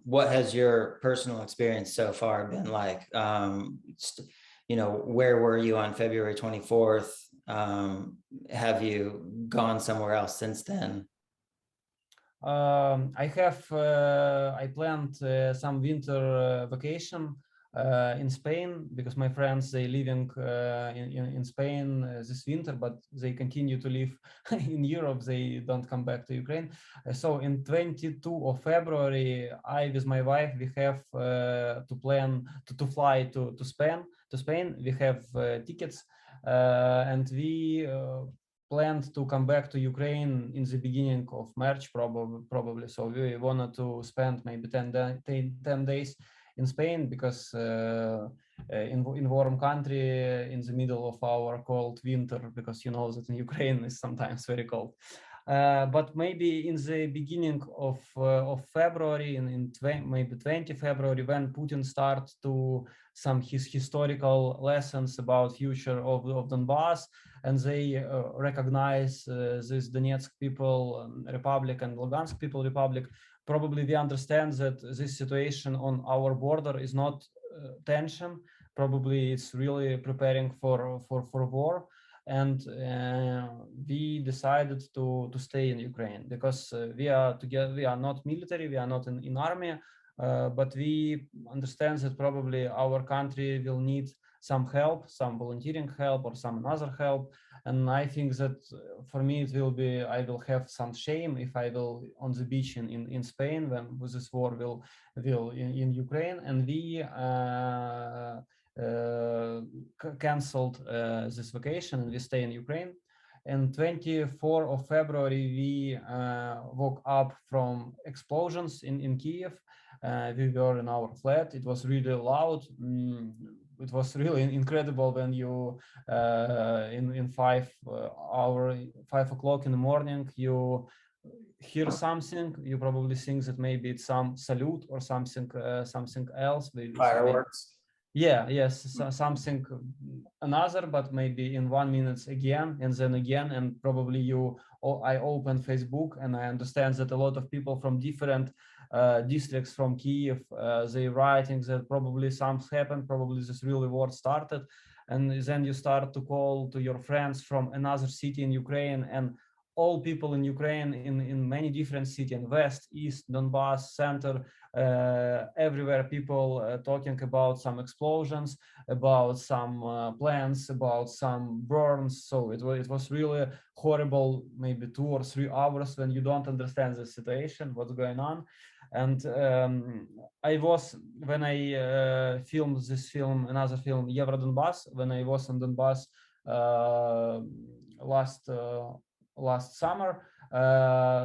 what has your personal experience so far been like? Where were you on February 24th? Have you gone somewhere else since then? I planned some winter vacation in Spain, because my friends, they living in Spain this winter, but they continue to live in Europe. They don't come back to Ukraine. So in 22 of February, I with my wife, we have to plan to fly to Spain. We have tickets, and we planned to come back to Ukraine in the beginning of March, probably. So we wanted to spend maybe 10 days in Spain, because in warm country, in the middle of our cold winter, because you know that in Ukraine is sometimes very cold. But maybe in the beginning of February, maybe 20 February, when Putin starts to his historical lessons about future of Donbas, and they recognize this Donetsk people republic and Lugansk people republic, probably we understand that this situation on our border is not tension. Probably it's really preparing for war. And we decided to stay in Ukraine, because we are together. We are not military, we are not in army, but we understand that probably our country will need some help, some volunteering help, or some other help. And I think that for me it will be, I will have some shame if I will on the beach in Spain when this war will in Ukraine. And we canceled this vacation, and we stay in Ukraine. And 24th of February, we woke up from explosions in Kyiv. We were in our flat. It was really loud. It was really incredible when you in 5 o'clock in the morning, you hear something. You probably think that maybe it's some salute or something else. Maybe Fireworks. Yes, something another, but maybe in 1 minute again, and then again. And probably I open Facebook, and I understand that a lot of people from different districts from Kyiv, they writing that probably something happened, probably this really war started. And then you start to call to your friends from another city in Ukraine, and all people in Ukraine in many different cities, in West, East, Donbas, Center, everywhere, people talking about some explosions, about some plants, about some burns. So it was really horrible, maybe 2 or 3 hours when you don't understand the situation, what's going on. And when I filmed this film, another film, Eurodonbas, when I was in Donbas last summer,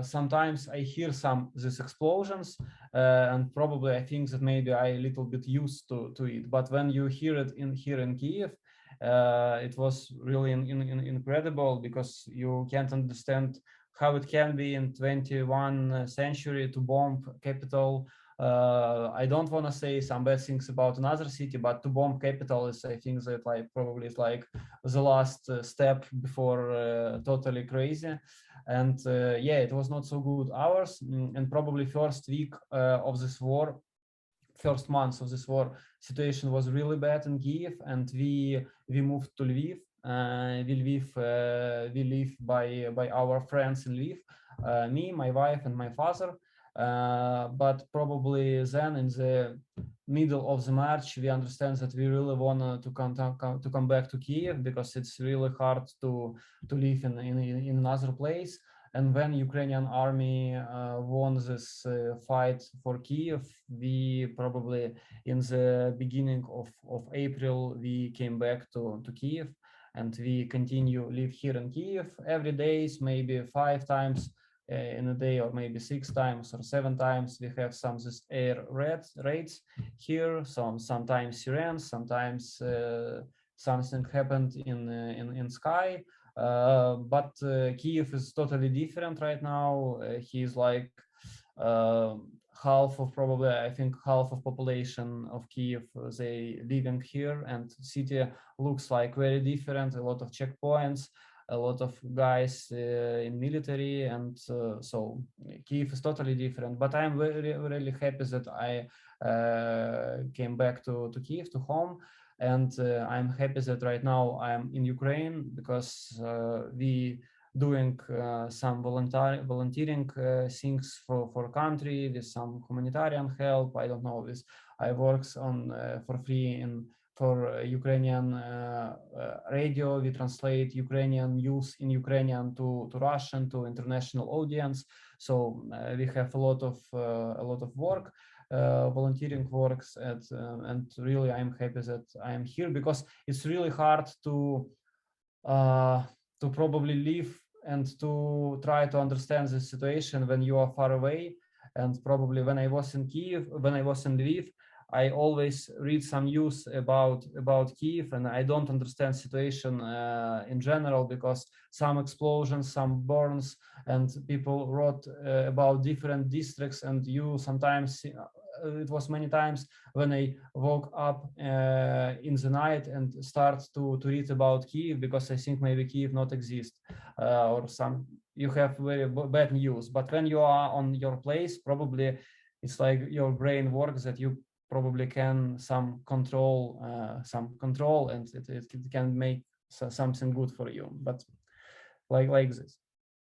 sometimes I hear these explosions, and probably I think that maybe I a little bit used to it. But when you hear it here in Kyiv, it was really incredible, because you can't understand how it can be in 21st century to bomb capital. I don't want to say some bad things about another city, but to bomb capital is, I think that probably is like the last step before totally crazy. And yeah, it was not so good hours. And probably first week of this war, first months of this war, situation was really bad in Kyiv, and we moved to Lviv. We live by our friends in Lviv, me, my wife, and my father. But probably then in the middle of the March, we understand that we really want to come back to Kyiv, because it's really hard to live in another place. And when Ukrainian army won this fight for Kyiv, we probably in the beginning of April, we came back to Kyiv, and we continue live here in Kyiv every day, maybe 5 times in a day, or maybe 6 times or 7 times. We have some this air raids here, sometimes sirens, sometimes something happened in sky. But Kyiv is totally different right now. He's like half of, probably I think half of population of Kyiv, they living here, and city looks like very different, a lot of checkpoints. a lot of guys in military, and so Kyiv is totally different. But I'm really happy that I came back to Kyiv, to home, and I'm happy that right now I'm in Ukraine, because we doing some volunteering things for country with some humanitarian help. I don't know this. I works on for free for Ukrainian radio. We translate Ukrainian news in Ukrainian to Russian, to international audience. So we have a lot of work, volunteering works, and really I'm happy that I am here, because it's really hard to probably live and to try to understand the situation when you are far away. And probably when I was in Lviv, I always read some news about Kyiv, and I don't understand situation in general, because some explosions, some burns, and people wrote about different districts, and you sometimes it was many times when I woke up in the night and start to read about Kyiv, because I think maybe Kyiv not exist, or some you have very bad news. But when you are on your place, probably it's like your brain works that you probably can some control, and it can make something good for you. But like this.